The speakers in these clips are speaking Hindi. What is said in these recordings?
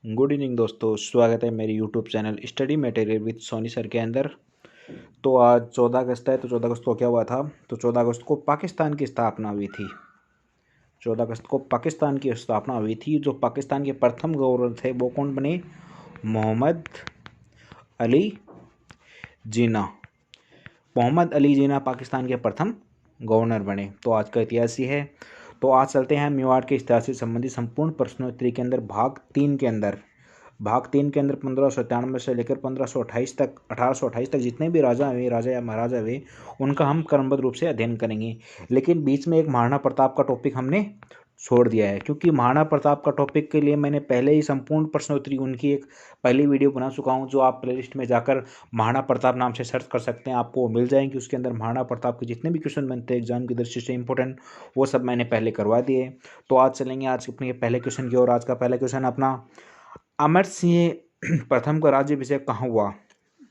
गुड इवनिंग दोस्तों, स्वागत है मेरे YouTube channel study material with Sony sir के अंदर। तो आज 14 अगस्त है। तो 14 अगस्त को क्या हुआ था? तो 14 अगस्त को पाकिस्तान की स्थापना हुई थी। 14 अगस्त को पाकिस्तान की स्थापना हुई थी। जो पाकिस्तान के प्रथम गवर्नर थे वो कौन बने? मोहम्मद अली जिन्ना। मोहम्मद अली जिन्ना पाकिस्तान के प्रथम गवर्नर बने। तो आज का इतिहास ये है। तो आज चलते हैं मेवाड़ के इतिहास से संबंधित संपूर्ण प्रश्नोत्तरी के अंदर भाग तीन के अंदर 1597 से लेकर 1528 तक 1828 तक जितने भी राजा हुए, राजा या महाराजा हुए, उनका हम क्रमबद्ध रूप से अध्ययन करेंगे। लेकिन बीच में एक महाराणा प्रताप का टॉपिक हमने छोड़ दिया है, क्योंकि महाराणा प्रताप का टॉपिक के लिए मैंने पहले ही संपूर्ण प्रश्नोत्तरी उनकी एक पहली वीडियो बना चुका हूं, जो आप प्लेलिस्ट में जाकर महाराणा प्रताप नाम से सर्च कर सकते हैं, आपको मिल जाएंगे। उसके अंदर महाराणा प्रताप के जितने भी क्वेश्चन बनते हैं एग्जाम की दृष्टि से इंपॉर्टेंट, वो सब मैंने पहले करवा दिए। तो आज चलेंगे आज अपने पहले क्वेश्चन की ओर। आज का पहला क्वेश्चन अपना, अमर सिंह प्रथम का राज्याभिषेक कहाँ हुआ?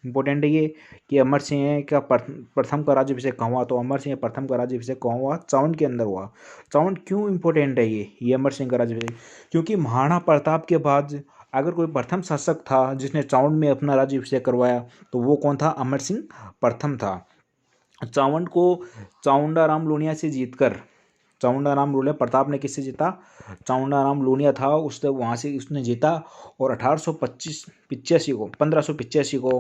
इंपॉर्टेंट है ये कि अमर सिंह का प्रथम का राज्याभिषेक कहाँ हुआ? तो अमर सिंह प्रथम का राज्याभिषेक कहाँ हुआ? चावंड के अंदर हुआ। चावंड क्यों इंपॉर्टेंट है ये अमर सिंह का राज्याभिषेक? क्योंकि महाराणा प्रताप के बाद अगर कोई प्रथम शासक था जिसने चावंड में अपना राज्याभिषेक करवाया तो वो कौन था? अमर सिंह प्रथम था। चावंड को चामुंडाराम लूनिया से जीतकर, चामुंडाराम लूनिया, प्रताप ने किससे जीता? चामुंडाराम लूनिया था, उसने वहाँ से उसने जीता। और 1585 को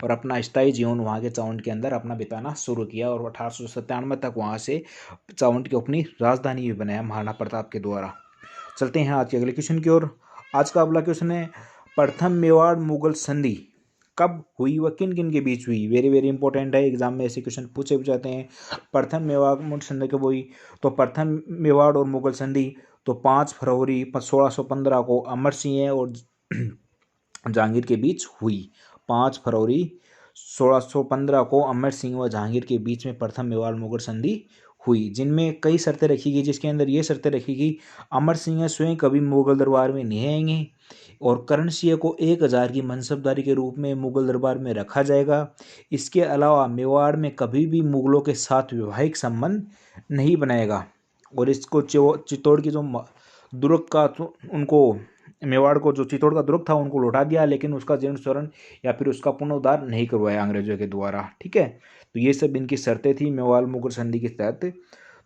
और अपना स्थायी जीवन वहाँ के चावंड के अंदर अपना बिताना शुरू किया। और 1897 तक वहाँ से चावंड की अपनी राजधानी भी बनाया महाराणा प्रताप के द्वारा। चलते हैं आज के अगले क्वेश्चन की ओर। आज का अगला क्वेश्चन है, प्रथम मेवाड़ मुगल संधि कब हुई व किन किन के बीच हुई? वेरी वेरी इंपॉर्टेंट है, एग्जाम में ऐसे क्वेश्चन पूछे भी जाते हैं। प्रथम मेवाड़ मुगल संधि कब हुई? तो प्रथम मेवाड़ और मुगल संधि तो 5 फरवरी 1615 को अमर सिंह और जहांगीर के बीच हुई। 5 फरवरी 1615 को अमर सिंह व जहांगीर के बीच में प्रथम मेवाड़ मुगल संधि हुई, जिनमें कई शर्तें रखी गई, जिसके अंदर ये शर्तें रखी गई, अमर सिंह स्वयं कभी मुगल दरबार में नहीं आएंगे और करण सिंह को 1000 की मनसबदारी के रूप में मुगल दरबार में रखा जाएगा। इसके अलावा मेवाड़ में कभी भी मुगलों के साथ वैवाहिक संबंध नहीं बनाएगा। और इसको चित्तौड़ की जो दुर्ग का उनको मेवाड़ को जो चित्तौड़ का दुर्ग था उनको लौटा दिया, लेकिन उसका जीर्णोद्धारण या फिर उसका पुनरुद्धार नहीं करवाया अंग्रेजों के द्वारा। ठीक है, तो ये सब इनकी शर्तें थी मेवाड़ मुगल संधि के तहत।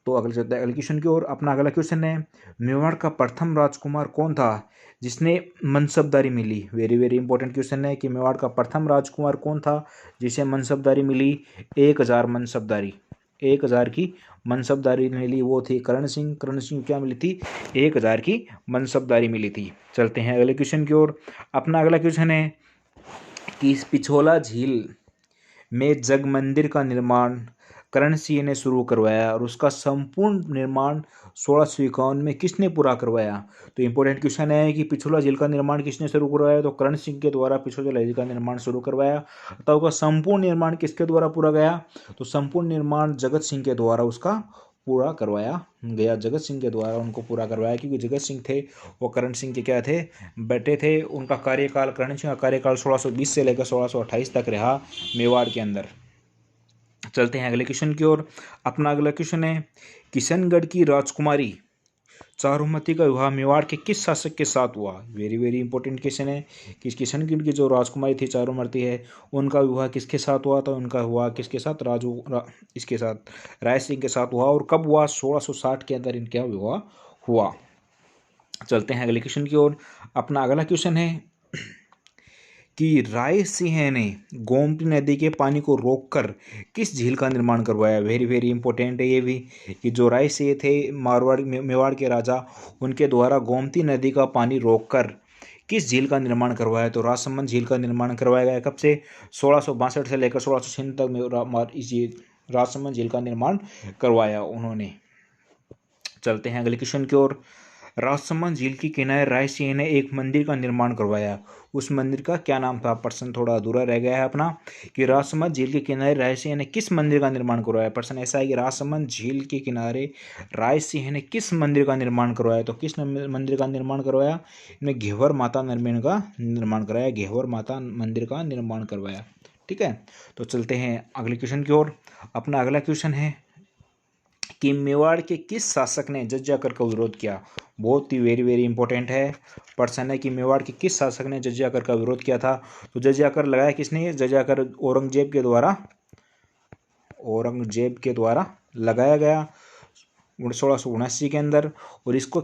तो अगले चलते हैं अगले क्वेश्चन की ओर। अपना अगला क्वेश्चन है, मेवाड़ का प्रथम राजकुमार कौन था जिसने मनसबदारी मिली? वेरी वेरी इंपॉर्टेंट क्वेश्चन है कि मेवाड़ का प्रथम राजकुमार कौन था जिसे मनसबदारी मिली? 1000 मनसबदारी, 1000 की मनसबदारी मिली, वो थी करण सिंह। करण सिंह क्या मिली थी? 1000 की मनसबदारी मिली थी। चलते हैं अगले क्वेश्चन की ओर। अपना अगला क्वेश्चन है कि पिछोला झील में जग मंदिर का निर्माण करण सिंह ने शुरू करवाया और उसका संपूर्ण निर्माण 1651 में किसने पूरा करवाया? तो इंपॉर्टेंट क्वेश्चन है कि पिछोला झील का निर्माण किसने शुरू करवाया? तो करण सिंह के द्वारा पिछोला झील का निर्माण शुरू करवाया। तो उसका संपूर्ण निर्माण किसके द्वारा पूरा गया? तो संपूर्ण निर्माण जगत सिंह के द्वारा उसका पूरा करवाया गया। जगत सिंह के द्वारा उनको पूरा करवाया, क्योंकि जगत सिंह थे वो करण सिंह के क्या थे? बेटे थे। उनका कार्यकाल, करण सिंह का कार्यकाल 1620 से लेकर 1628 तक रहा मेवाड़ के अंदर। चलते हैं अगले क्वेश्चन की ओर। अपना अगला क्वेश्चन है, किशनगढ़ की राजकुमारी चारुमती का विवाह मेवाड़ के किस शासक के साथ हुआ? वेरी वेरी इंपॉर्टेंट क्वेश्चन है कि किशनगढ़ की जो राजकुमारी थी चारुमती है, उनका विवाह किसके साथ हुआ? तो उनका हुआ किसके साथ? इसके साथ, राय सिंह के साथ हुआ। और कब हुआ? 1660 के अंदर इनका विवाह हुआ। चलते हैं अगले क्वेश्चन की ओर। अपना अगला क्वेश्चन है कि राय सिंह ने गोमती नदी के पानी को रोककर किस झील का निर्माण करवाया? वेरी वेरी इंपॉर्टेंट है ये भी कि जो राय सिंह थे मारवाड़ मेवाड़ के राजा, उनके द्वारा गोमती नदी का पानी रोककर किस झील का निर्माण करवाया? तो राजसमंद झील का निर्माण करवाया गया। कब से? 1662 से लेकर 1606 तक इस राजसमंद झील का निर्माण करवाया उन्होंने। चलते हैं अगले क्वेश्चन की ओर। राजसमंद झील के किनारे राय सिंह ने एक मंदिर का निर्माण करवाया, उस मंदिर का क्या नाम था? प्रश्न थोड़ा अधूरा रह गया है अपना कि राजसमंद झील के किनारे राय सिंह ने किस मंदिर का निर्माण करवाया। प्रश्न ऐसा है कि राजसमंद झील के किनारे राय सिंह ने किस मंदिर का निर्माण करवाया? तो किस मंदिर का निर्माण करवाया? इन्हें घेवर माता निर्माण का निर्माण कराया, घेवर माता मंदिर का निर्माण करवाया। ठीक है, तो चलते हैं अगले क्वेश्चन की ओर। अपना अगला क्वेश्चन है कि मेवाड़ के किस शासक ने जज्जाकर का विरोध किया। बहुत ही वेरी वेरी इंपॉर्टेंट है प्रश्न है कि मेवाड़ के किस शासक ने जज्जाकर का विरोध किया था। तो जज्जाकर लगाया किसने, जज्जाकर औरंगजेब के द्वारा लगाया गया 1679 के अंदर। और इसको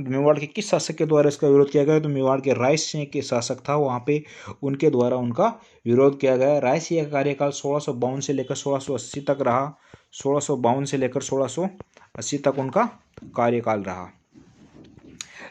मेवाड़ के किस शासक के द्वारा इसका विरोध किया गया, तो मेवाड़ के राय सिंह के शासक था वहाँ पे, उनके द्वारा उनका विरोध किया गया। राय सिंह का कार्यकाल 1652 से लेकर 1680 तक रहा। 1652 से लेकर 1680 तक उनका कार्यकाल रहा।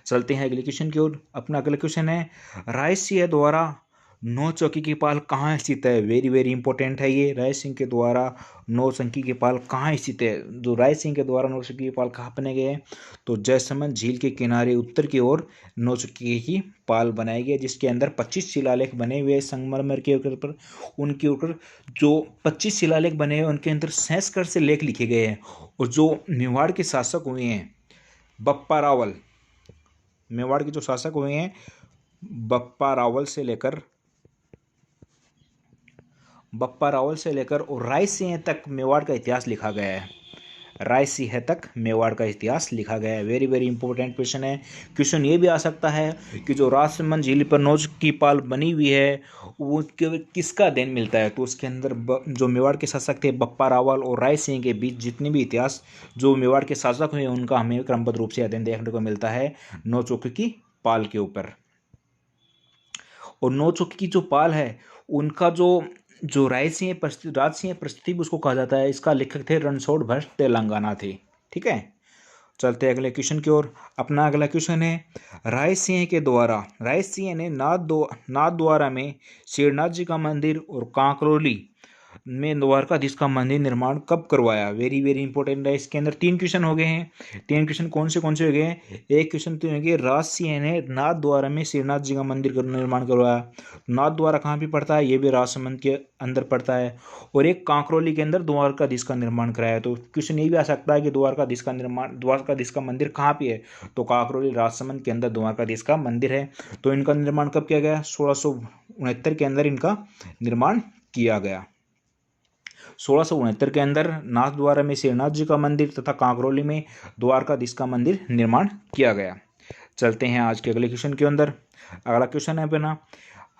चलते हैं अगले क्वेश्चन की ओर। अपना अगला क्वेश्चन है, राय सिंह द्वारा नौ चौकी की पाल कहाँ स्थित है। वेरी वेरी इंपॉर्टेंट है ये। राय सिंह के द्वारा नौ चौकी की पाल कहाँ स्थित है। जो राय सिंह के द्वारा नौ चौकी की पाल कहाँ बने गए हैं, तो जयसमंद झील के किनारे उत्तर की ओर नौ चौकी की पाल बनाई गई, जिसके अंदर 25 शिलालेख बने हुए संगमरमर के ऊपर। उनके ऊपर जो 25 शिलालेख बने हैं उनके अंदर संस्कृत से लेख लिखे गए हैं। और जो मेवाड़ के शासक हुए हैं बप्पा रावल, मेवाड़ के जो शासक हुए हैं बप्पा रावल से लेकर और राय सिंह तक मेवाड़ का इतिहास लिखा गया है। राय सिंह तक मेवाड़ का इतिहास लिखा गया है। वेरी वेरी इंपॉर्टेंट क्वेश्चन है। क्वेश्चन ये भी आ सकता है कि जो राजसमंद झील पर नौ की पाल बनी हुई है वो किसका देन मिलता है। तो उसके अंदर जो मेवाड़ के शासक थे बप्पा रावल और राय सिंह के बीच जितने भी इतिहास जो मेवाड़ के शासक हुए उनका हमें क्रमबद्ध रूप से अध्ययन देखने को मिलता है नौ चौकी की पाल के ऊपर। और नौ चौकी की जो पाल है उनका जो राज सिंह प्रस्तुति उसको कहा जाता है। इसका लेखक थे रणछोड़ भट्ट तेलंगाना थे। ठीक है, चलते अगले क्वेश्चन की ओर। अपना अगला क्वेश्चन है, राय सिंह ने नाथद्वारा में श्रीनाथ जी का मंदिर और कांकरोली में द्वारकाधीश का मंदिर निर्माण कब करवाया। वेरी वेरी इंपॉर्टेंट है। इसके अंदर 3 क्वेश्चन हो गए हैं। 3 क्वेश्चन कौन से हो गए हैं। एक क्वेश्चन तो ये राज सिंह ने नाथद्वारा में श्रीनाथ जी का मंदिर का निर्माण करवाया। नाथद्वारा कहाँ पे पड़ता है, ये भी राजसमंद के अंदर पड़ता है। और एक कांकरोली के अंदर द्वारकाधीश का निर्माण कराया। तो क्वेश्चन ये भी आ सकता है कि द्वारकाधीश का मंदिर कहाँ पे है, तो कांकरोली राजसमंद के अंदर द्वारकाधीश का मंदिर है। तो इनका निर्माण कब किया गया, 1669 के अंदर इनका निर्माण किया गया। 1669 के अंदर नाथद्वारा में श्रीनाथ जी का मंदिर तथा कांकरोली में द्वारकाधीश का मंदिर निर्माण किया गया। चलते हैं आज के अगले क्वेश्चन के अंदर। अगला क्वेश्चन है अपना,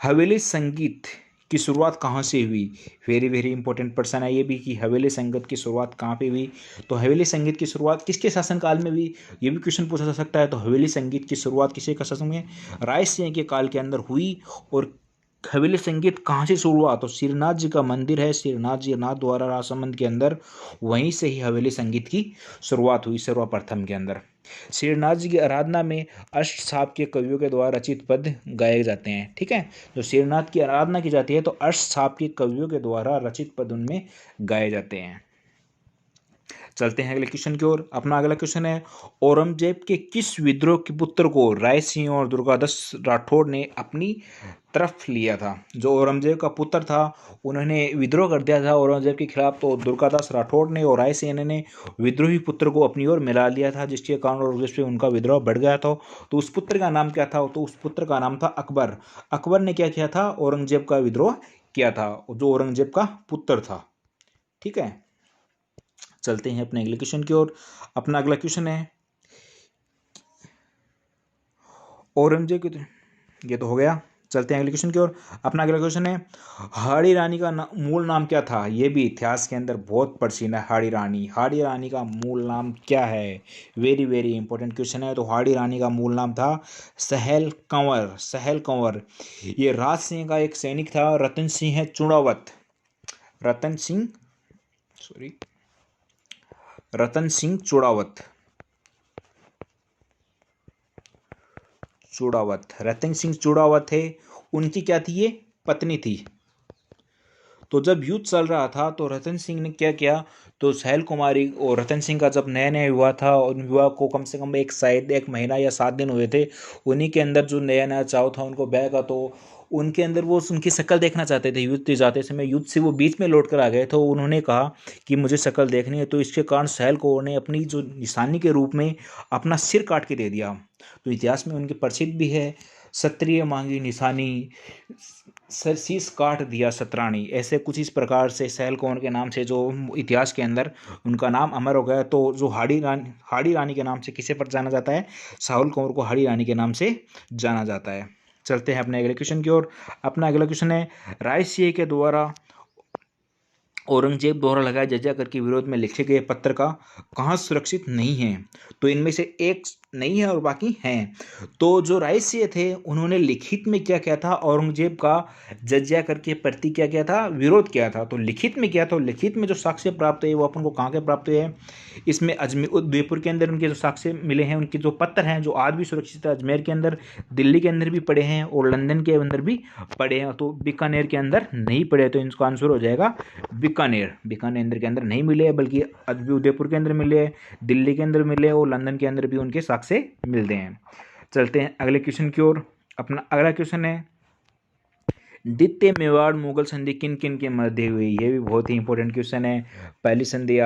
हवेली संगीत की शुरुआत कहाँ से हुई। वेरी वेरी इंपॉर्टेंट प्रश्न है ये भी कि हवेली संगीत की शुरुआत कहाँ पे हुई। तो हवेली संगीत की शुरुआत किसके शासनकाल में हुई, ये भी क्वेश्चन पूछा जा सकता है। तो हवेली संगीत की शुरुआत किसी का शासन में, राय सिंह के काल के अंदर हुई। और हवेली संगीत कहाँ से शुरू हुआ, तो श्रीनाथ जी का मंदिर है, श्रीनाथ जी नाथद्वारा राजसमंद के अंदर, वहीं से ही हवेली संगीत की शुरुआत हुई सर्वप्रथम के अंदर। श्रीनाथ जी की आराधना में अष्ट साप के कवियों के द्वारा रचित पद गाए जाते हैं। ठीक है, जो श्रीनाथ की आराधना की जाती है तो अष्ट साप के कवियों के द्वारा रचित पद उनमें गाए जाते हैं। चलते हैं अगले क्वेश्चन की ओर। अपना अगला क्वेश्चन है, औरंगजेब के किस विद्रोह के पुत्र को राय सिंह और दुर्गादास राठौड़ ने अपनी तरफ लिया था। जो औरंगजेब का पुत्र था उन्होंने विद्रोह कर दिया था औरंगजेब के खिलाफ। तो दुर्गादास राठौड़ ने और राय सिंह ने विद्रोही पुत्र को अपनी ओर मिला लिया था, जिसके कारण औरंगजेब से उनका विद्रोह बढ़ गया था। तो उस पुत्र का नाम क्या था, तो उस पुत्र का नाम था अकबर। अकबर ने क्या किया था, औरंगजेब का विद्रोह किया था, जो औरंगजेब का पुत्र था। ठीक है, चलते हैं अपने अगले क्वेश्चन की ओर। अपना अगला क्वेश्चन है, औरंगजेब की, ये तो हो गया। चलते हैं अगले क्वेश्चन की ओर। अपना अगला क्वेश्चन है, हाड़ी रानी का मूल नाम क्या था। ये भी इतिहास के अंदर बहुत प्रसिद्ध है। हाड़ी रानी का मूल नाम क्या है। वेरी वेरी इंपॉर्टेंट क्वेश्चन है। तो हाड़ी रानी का मूल नाम था सहल कंवर। ये राज सिंह का एक सैनिक था, रतन सिंह चूड़ावत है। उनकी क्या थी, ये पत्नी थी। तो जब युद्ध चल रहा था तो रतन सिंह ने क्या किया, तो सहल कुमारी और रतन सिंह का जब नया नया विवाह था और विवाह को कम से कम एक महीना या 7 दिन हुए थे। उन्हीं के अंदर जो नया नया चाव था उनको ब्याह का, तो उनके अंदर वो उनकी शक्ल देखना चाहते थे। युद्ध जाते समय युद्ध से वो बीच में लौट कर आ गए, तो उन्होंने कहा कि मुझे शक्ल देखनी है। तो इसके कारण सहल कौर ने अपनी जो निशानी के रूप में अपना सिर काट के दे दिया। तो इतिहास में उनकी प्रसिद्ध भी है। क्षत्रिय मांगी निशानी, शीश काट दिया सतरानी। ऐसे कुछ इस प्रकार से सहेल कौर के नाम से जो इतिहास के अंदर उनका नाम अमर हो गया। तो जो हाड़ी रानी के नाम से किसे पर जाना जाता है, साहुल कौर को हाड़ी रानी के नाम से जाना जाता है। चलते हैं अपने अगले क्वेश्चन की ओर। अपना अगला क्वेश्चन है, राय सिंह के द्वारा औरंगजेब द्वारा लगाए जजिया कर के विरोध में लिखे गए पत्र का कहाँ सुरक्षित नहीं है। तो इनमें से एक नहीं है और बाकी हैं। तो जो राय सिंह थे उन्होंने लिखित में क्या किया था, औरंगजेब का जजिया कर के प्रति क्या किया था, विरोध किया था। तो लिखित में किया था, लिखित में जो साक्ष्य प्राप्त हुए वो अपन को कहाँ के प्राप्त हुए हैं, इसमें अजमेर उदयपुर के अंदर उनके जो साक्ष्य मिले हैं, उनके जो पत्र हैं जो आज भी सुरक्षित है, अजमेर के अंदर, दिल्ली के अंदर भी पड़े हैं और लंदन के अंदर भी पड़े हैं। तो बीकानेर के अंदर नहीं पड़े। तो इनका आंसर हो जाएगा बीकानेर के अंदर नहीं मिले, बल्कि उदयपुर के अंदर मिले, दिल्ली के अंदर मिले और लंदन के अंदर भी उनके साक्ष्य मिलते हैं। चलते हैं अगले क्वेश्चन की ओर। अपना अगला क्वेश्चन है, द्वितीय मेवाड़ मुगल संधि किन किन के मध्य हुई। ये भी बहुत ही इंपॉर्टेंट क्वेश्चन है। पहली संधि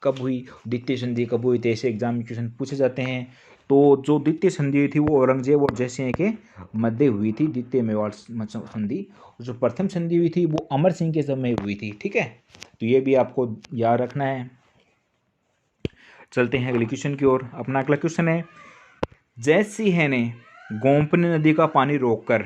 कब हुई, द्वितीय संधि कब हुई, तो ऐसे एग्जाम में क्वेश्चन पूछे जाते हैं। तो जो द्वितीय संधि थी वो औरंगजेब और जयसिंह के मध्य हुई थी, द्वितीय मेवाड़ संधि। जो प्रथम संधि हुई थी वो अमर सिंह के समय हुई थी। ठीक है, तो ये भी आपको याद रखना है। चलते हैं अगले क्वेश्चन की ओर। अपना अगला क्वेश्चन है, जयसिंह ने गोमती नदी का पानी रोककर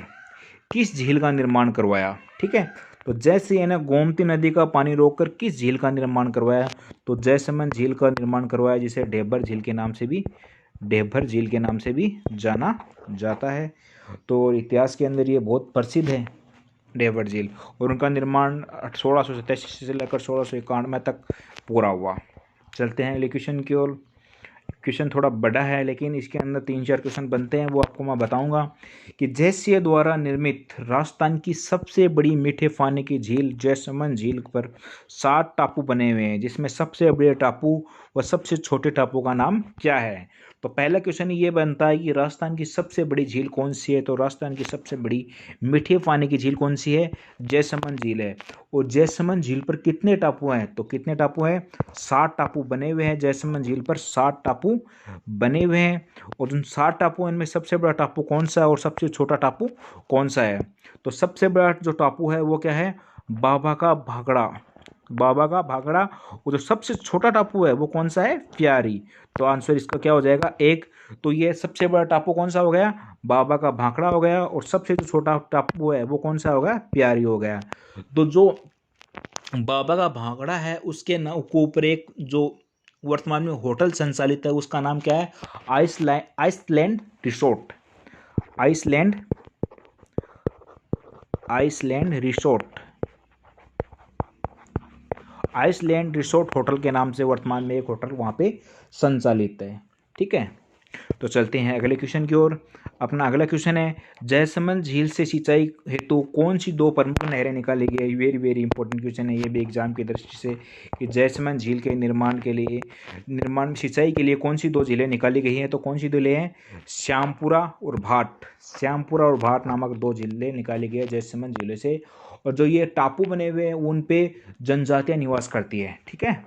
किस झील का निर्माण करवाया। ठीक है, तो जयसिंह ने गोमती नदी का पानी रोककर किस झील का निर्माण करवाया। तो जयसमंद झील का निर्माण करवाया, जिसे ढेबर झील के नाम से भी जाना जाता है। तो इतिहास के अंदर ये बहुत प्रसिद्ध है ढेबर झील, और उनका निर्माण 1687 से लेकर 1691 तक पूरा हुआ। चलते हैं अगले क्वेश्चन की ओर। क्वेश्चन थोड़ा बड़ा है लेकिन इसके अंदर 3-4 क्वेश्चन बनते हैं, वो आपको मैं बताऊंगा कि जयसिंह द्वारा निर्मित राजस्थान की सबसे बड़ी मीठे पानी की झील जयसमंद झील पर 7 टापू बने हुए हैं, जिसमें सबसे बड़े टापू व सबसे छोटे टापू का नाम क्या है। तो पहला क्वेश्चन ये बनता है कि राजस्थान की सबसे बड़ी झील कौन सी है। तो राजस्थान की सबसे बड़ी मीठे पानी की झील कौन सी है, जयसमंद झील है। और जयसमंद झील पर कितने टापू हैं, तो कितने टापू हैं, 7 टापू बने हुए हैं। जयसमंद झील पर 7 टापू बने हुए हैं। और उन 7 टापू इनमें सबसे बड़ा टापू कौन सा है और सबसे छोटा टापू कौन सा है। तो सबसे बड़ा जो टापू है वो क्या है, बाबा का भागड़ा। और जो सबसे छोटा टापू है वो कौन सा है, प्यारी। तो आंसर इसका क्या हो जाएगा, 1। तो ये सबसे बड़ा टापू कौन सा हो गया, बाबा का भाखड़ा हो गया, और सबसे जो छोटा टापू है वो कौन सा हो गया, प्यारी हो गया। तो जो बाबा का भाखड़ा है उसके ऊपर एक जो वर्तमान में होटल संचालित है उसका नाम क्या है, Iceland resort. Iceland resort hotel के नाम से वर्तमान में एक होटल वहाँ पे संचालित है। ठीक है, तो चलते हैं अगले क्वेश्चन की ओर। अपना अगला क्वेश्चन है, जयसमंद झील से सिंचाई हेतु कौन सी 2 प्रमुख नहरें निकाली गई। वेरी वेरी इंपॉर्टेंट क्वेश्चन है ये भी एग्जाम की दृष्टि से, कि जयसमंद झील के निर्माण सिंचाई के लिए कौन सी 2 झीलें निकाली गई हैं। तो कौन सी 2 झीलें हैं, श्यामपुरा और भाट नामक 2 झीलें निकाली गई है जयसमंद झीलों से। और जो ये टापू बने हुए हैं उन पे जनजातियां निवास करती है। ठीक है,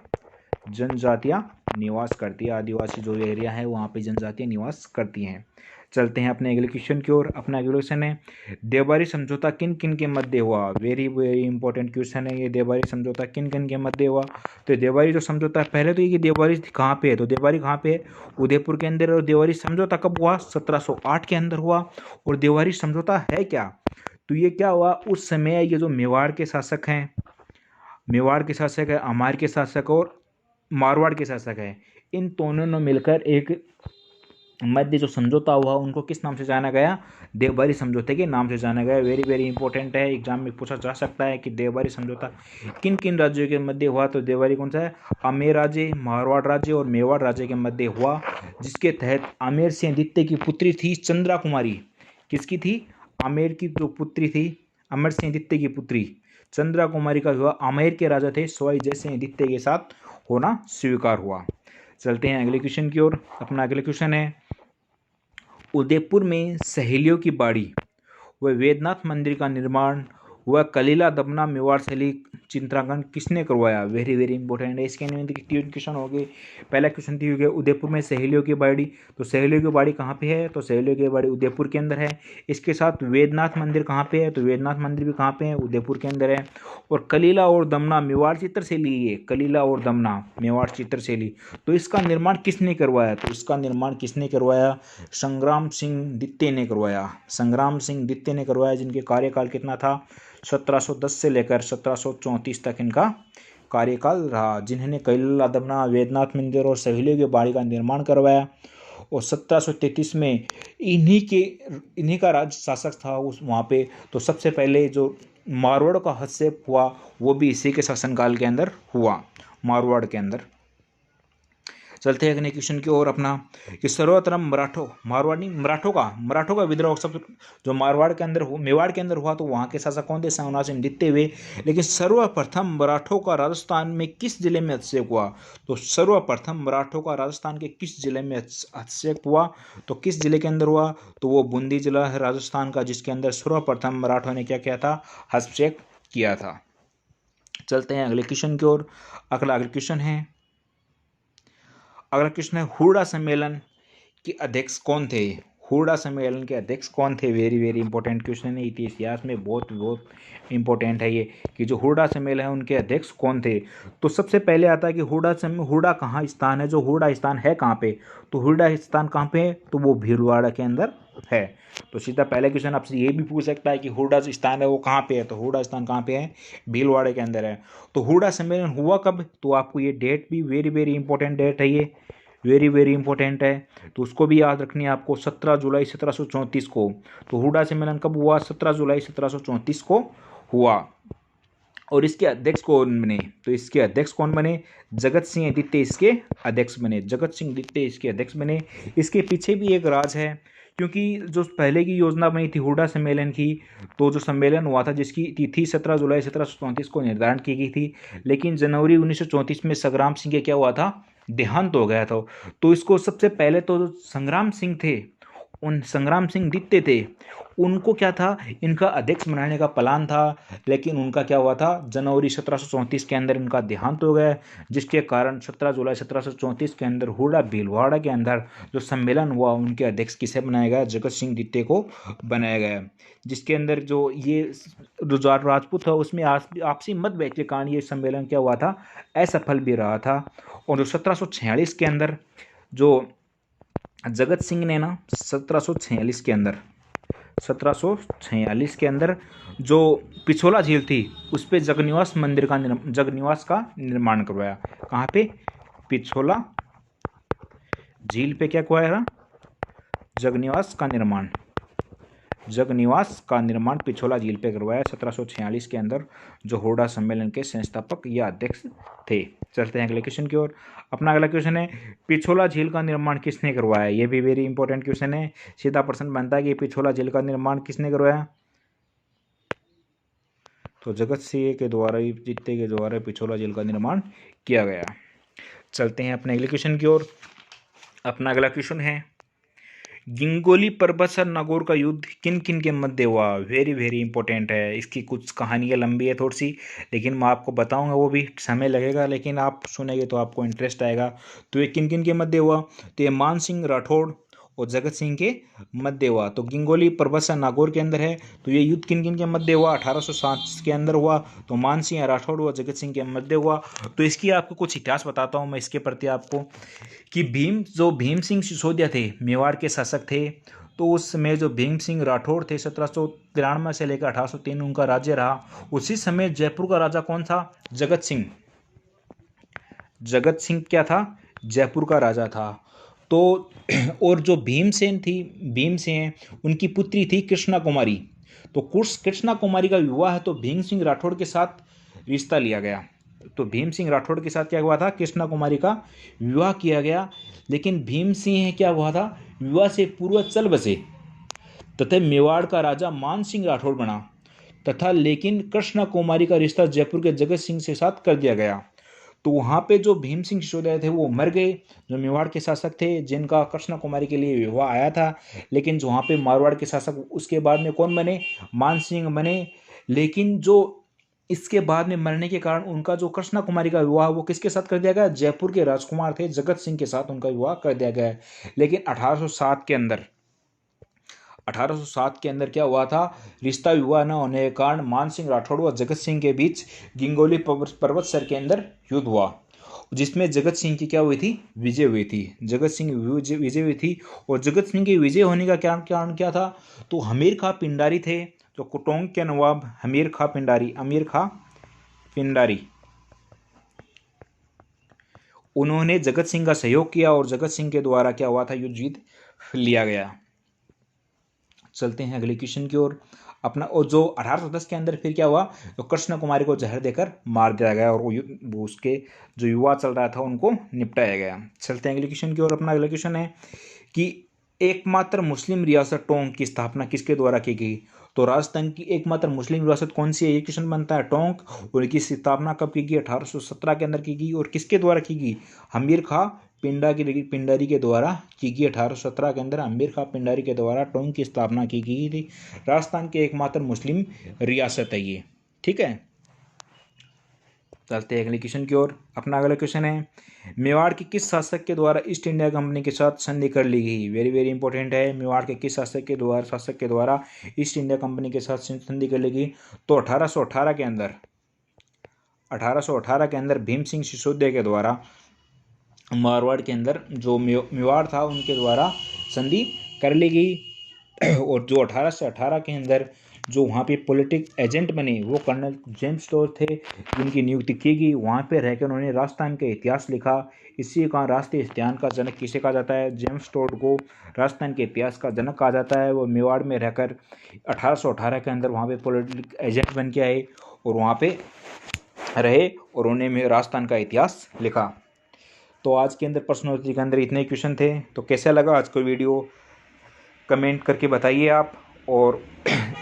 जनजातियां निवास करती है, आदिवासी जो एरिया है वहाँ पे जनजातियां निवास करती हैं। चलते हैं अपने अगले क्वेश्चन की ओर। अपना अगला क्वेश्चन है, देवबारी समझौता किन किन के मध्य हुआ। वेरी वेरी इंपॉर्टेंट क्वेश्चन है ये, देवबारी समझौता किन किन के मध्य हुआ। तो देवबारी जो समझौता है, पहले तो ये कि देवबारी कहाँ पे है, तो देवबारी कहाँ पे है, उदयपुर के अंदर। और देवबारी समझौता कब हुआ, 1708 के अंदर हुआ। और देवबारी समझौता है क्या, तो ये क्या हुआ, उस समय ये जो मेवाड़ के शासक हैं, अमार के शासक और मारवाड़ के शासक है, इन दोनों ने मिलकर एक मध्य जो समझौता हुआ उनको किस नाम से जाना गया, देवबारी समझौते के नाम से जाना गया। वेरी वेरी इंपॉर्टेंट है, एग्जाम में पूछा जा सकता है कि देवबारी समझौता किन किन राज्यों के मध्य हुआ। तो देवबारी कौन सा है, आमेर राज्य, मारवाड़ राज्य और मेवाड़ राज्य के मध्य हुआ, जिसके तहत आमेर सिंह द्वितीय की पुत्री थी चंद्रा कुमारी। किसकी थी, आमेर की जो पुत्री थी, अमर सिंह द्वितीय की पुत्री चंद्रा कुमारी का विवाह आमेर के राजा थे सवाई जय सिंह द्वितीय के साथ होना स्वीकार हुआ। चलते हैं अगले क्वेश्चन की ओर। अपना अगले क्वेश्चन है, उदयपुर में सहेलियों की बाड़ी व वेदनाथ मंदिर का निर्माण वह कलीला दमना मेवाड़ शैली चित्रांकन किसने करवाया? वेरी वेरी इंपॉर्टेंट है। इसके तीन क्वेश्चन हो गए। पहला क्वेश्चन थी हो गया उदयपुर में सहेलियों की बाड़ी। तो सहेलियों की बाड़ी कहाँ पे है? तो सहेलियों की बाड़ी उदयपुर के अंदर है। इसके साथ वेदनाथ मंदिर कहाँ पे है? तो वेदनाथ मंदिर भी कहाँ पे है? उदयपुर के अंदर है। और कलीला और दमना मेवाड़ चित्र शैली, ये कलीला और दमना मेवाड़ चित्र शैली, तो इसका निर्माण किसने करवाया? तो इसका निर्माण किसने करवाया? संग्राम सिंह द्वितीय ने करवाया। संग्राम सिंह द्वितीय ने करवाया, जिनके कार्यकाल कितना था? 1710 से लेकर 1734 तक इनका कार्यकाल रहा, जिन्होंने कलीला दमना, वेदनाथ मंदिर और सहेलियों की बाड़ी का निर्माण करवाया। और 1733 में इन्हीं का राज्य शासक था उस वहाँ पे। तो सबसे पहले जो मारवाड़ का हस्तक्षेप हुआ वो भी इसी के शासनकाल के अंदर हुआ, मारवाड़ के अंदर। चलते हैं अगले क्वेश्चन की ओर अपना, कि सर्वप्रथम मराठों का विद्रोह सब जो मारवाड़ के अंदर मेवाड़ के अंदर हुआ, तो वहाँ के शासक कौन थे? संग्राम सिंह द्वितीय हुए। लेकिन सर्वप्रथम मराठों का राजस्थान में किस जिले में हस्तक्षेप हुआ? तो सर्वप्रथम मराठों का राजस्थान के किस जिले में हस्तक्षेप हुआ? तो किस जिले के अंदर हुआ? तो वो बूंदी जिला है राजस्थान का, जिसके अंदर सर्वप्रथम मराठों ने क्या किया था? हस्तक्षेप किया था। चलते हैं अगले क्वेश्चन की ओर। अगला क्वेश्चन है हुडा सम्मेलन के अध्यक्ष कौन थे? हुडा सम्मेलन के अध्यक्ष कौन थे? वेरी वेरी इंपॉर्टेंट क्वेश्चन है, इतिहास में बहुत बहुत इंपॉर्टेंट है ये, कि जो हुडा सम्मेलन है उनके अध्यक्ष कौन थे? तो सबसे पहले आता है कि हुडा कहाँ स्थान है? जो हुडा स्थान है कहाँ पे? तो हुडा स्थान कहाँ पे है? तो वो भीलवाड़ा के अंदर है। तो सीधा पहले क्वेश्चन आपसे ये भी पूछ सकता है कि हुडा जो स्थान है वो कहाँ पे है? तो हुडा स्थान कहाँ पे है? भीलवाड़ा के अंदर है। तो हुडा सम्मेलन हुआ कब? तो आपको ये डेट भी वेरी वेरी इंपॉर्टेंट डेट है, ये वेरी वेरी इंपॉर्टेंट है, तो उसको भी याद रखनी है आपको। 17 जुलाई 1734 को। तो हुडा सम्मेलन कब हुआ? 17 जुलाई 1734 को हुआ। और इसके अध्यक्ष कौन बने? तो इसके अध्यक्ष कौन बने? जगत सिंह द्वितीय इसके अध्यक्ष बने। जगत सिंह द्वितीय इसके अध्यक्ष बने। इसके पीछे भी एक राज है, क्योंकि जो पहले की योजना बनी थी हुडा सम्मेलन की, तो जो सम्मेलन हुआ था जिसकी तिथि 17 जुलाई 1734 को निर्धारण की गई थी, लेकिन जनवरी 1934 में संग्राम सिंह के क्या हुआ था? देहांत हो गया था। तो इसको सबसे पहले तो जो संग्राम सिंह थे, उन संग्राम सिंह द्वितीय थे, उनको क्या था? इनका अध्यक्ष बनाने का प्लान था, लेकिन उनका क्या हुआ था? जनवरी 1734 के अंदर इनका देहांत हो गया, जिसके कारण 17 जुलाई 1734 के अंदर हुडा भीलवाड़ा के अंदर जो सम्मेलन हुआ, उनके अध्यक्ष किसे बनाया गया? जगत सिंह द्वितीय को बनाया गया। जिसके अंदर जो ये जो राजपूत था उसमें आपसी मतभेद के कारण ये सम्मेलन क्या हुआ था? असफल भी रहा था। और जो 1746 के अंदर जो जगत सिंह ने ना 1746 के अंदर जो पिछोला झील थी उस पे जगनिवास का निर्माण करवाया। कहाँ पे? पिछोला झील पे क्या करवाया? जगनिवास का निर्माण पिछोला झील पे करवाया 1746 के अंदर, जो हुडा सम्मेलन के संस्थापक या अध्यक्ष थे। चलते हैं अगले क्वेश्चन की ओर। अपना अगला क्वेश्चन है, पिछोला झील का निर्माण किसने करवाया? ये भी वेरी इंपॉर्टेंट क्वेश्चन है। सीधा प्रश्न बनता है कि पिछोला झील का निर्माण किसने करवाया? तो जगत सिंह के द्वारा द्वितीय के द्वारा पिछोला झील का निर्माण किया गया। चलते हैं अपने अगले क्वेश्चन की ओर। अपना अगला क्वेश्चन है, गिंगोली पर्वत और नागौर का युद्ध किन किन के मध्य हुआ? वेरी वेरी इंपॉर्टेंट है। इसकी कुछ कहानियाँ लंबी है थोड़ी सी, लेकिन मैं आपको बताऊंगा, वो भी समय लगेगा, लेकिन आप सुनेंगे तो आपको इंटरेस्ट आएगा। तो ये किन किन के मध्य हुआ? तो ये मान सिंह राठौड़ और जगत सिंह के मध्य हुआ। तो गिंगोली पर्वत और नागौर के अंदर है। तो ये युद्ध किन किन के मध्य हुआ? 1807 के अंदर हुआ। तो मान सिंह राठौड़ और जगत सिंह के मध्य हुआ। तो इसकी आपको कुछ इतिहास बताता हूँ मैं इसके प्रति आपको, कि भीम सिंह सिसोदिया थे, मेवाड़ के शासक थे। तो उस समय जो भीम सिंह राठौड़ थे 1793 से लेकर 1803 उनका राज्य रहा। उसी समय जयपुर का राजा कौन था? जगत सिंह क्या था? जयपुर का राजा था। तो और जो भीमसेन उनकी पुत्री थी कृष्णा कुमारी। तो कृष्णा कुमारी का विवाह तो भीम सिंह राठौड़ के साथ रिश्ता लिया गया। तो भीम सिंह राठौड़ के साथ क्या हुआ था? कृष्णा कुमारी का विवाह किया गया। लेकिन भीम सिंह क्या हुआ था? विवाह से पूर्व चल बसे तथा मेवाड़ का राजा मान सिंह राठौड़ बना तथा, लेकिन कृष्णा कुमारी का रिश्ता जयपुर के जगत सिंह से साथ कर दिया गया। तो वहाँ पे जो भीम सिंह सिसोदिया थे वो मर गए, जो मेवाड़ के शासक थे, जिनका कृष्णा कुमारी के लिए विवाह आया था। लेकिन जो वहाँ पे मारवाड़ के शासक उसके बाद में कौन बने? मान सिंह बने। लेकिन जो इसके बाद में मरने के कारण उनका जो कृष्णा कुमारी का विवाह वो किसके साथ कर दिया गया, जयपुर के राजकुमार थे जगत सिंह के साथ उनका विवाह कर दिया गया है। लेकिन 1807 के अंदर क्या हुआ था, रिश्ता विवाह न होने के कारण मान सिंह राठौड़ व जगत सिंह के बीच गिंगोली पर्वत सर के अंदर युद्ध हुआ, जिसमें जगत सिंह की क्या हुई थी, विजय हुई थी। जगत सिंह विजय हुई थी। और जगत सिंह के विजय होने का क्या कारण क्या था, तो हमीर खां पिंडारी थे, जो कुटोंग के नवाब अमीर खां पिंडारी उन्होंने जगत सिंह का सहयोग किया और जगत सिंह के द्वारा क्या हुआ था, युद्ध जीत लिया गया। चलते हैं अगले क्वेश्चन की ओर अपना। और जो 1810 के अंदर फिर क्या हुआ, तो कृष्ण कुमारी को जहर देकर मार दिया गया और वो उसके जो युवा चल रहा था उनको निपटाया गया। चलते हैं अगले क्वेश्चन की ओर। अपना अगला क्वेश्चन है कि एकमात्र मुस्लिम रियासत टोंक की स्थापना किसके द्वारा की गई, तो राजस्थान की एकमात्र मुस्लिम रियासत कौन सी है, ये क्वेश्चन बनता है, टोंक। और इसकी स्थापना कब की गई, 1817 के अंदर की गई। और किसके द्वारा की गई, हमीर खां पिंडारी के द्वारा की गई। 1817 के अंदर हमीर खां पिंडारी के द्वारा टोंक की स्थापना की गई थी। राजस्थान की एकमात्र मुस्लिम रियासत है ये, ठीक है। चलते हैं अगले क्वेश्चन की ओर। अपना अगला क्वेश्चन है, मेवाड़ के किस शासक के द्वारा ईस्ट इंडिया कंपनी के साथ संधि कर ली गई, वेरी वेरी इंपॉर्टेंट है। मेवाड़ के किस शासक के द्वारा ईस्ट इंडिया कंपनी के साथ संधि कर ली गई, तो 1818 के अंदर भीम सिंह सिसोदिया के द्वारा मारवाड़ के अंदर जो मेवाड़ था उनके द्वारा संधि कर ली गई। और जो 1818 के अंदर जो वहाँ पे पॉलिटिक एजेंट बने वो कर्नल जेम्स टोर थे, जिनकी नियुक्ति की गई। वहाँ पे रहकर उन्होंने राजस्थान का इतिहास लिखा। इसी का राष्ट्रीय इतिहास का जनक किसे कहा जाता है, जेम्स टोर को राजस्थान के इतिहास का जनक कहा जाता है। वो मेवाड़ में रहकर 1818 के अंदर वहाँ पे पॉलिटिक एजेंट बन के आए और वहाँ पे रहे और उन्होंने राजस्थान का इतिहास लिखा। तो आज के अंदर प्रश्नोत्तरी के अंदर इतने क्वेश्चन थे। तो कैसा लगा आज का वीडियो, कमेंट करके बताइए आप। और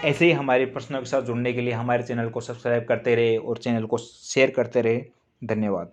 ऐसे ही हमारे प्रश्नों के साथ जुड़ने के लिए हमारे चैनल को सब्सक्राइब करते रहे और चैनल को शेयर करते रहे। धन्यवाद।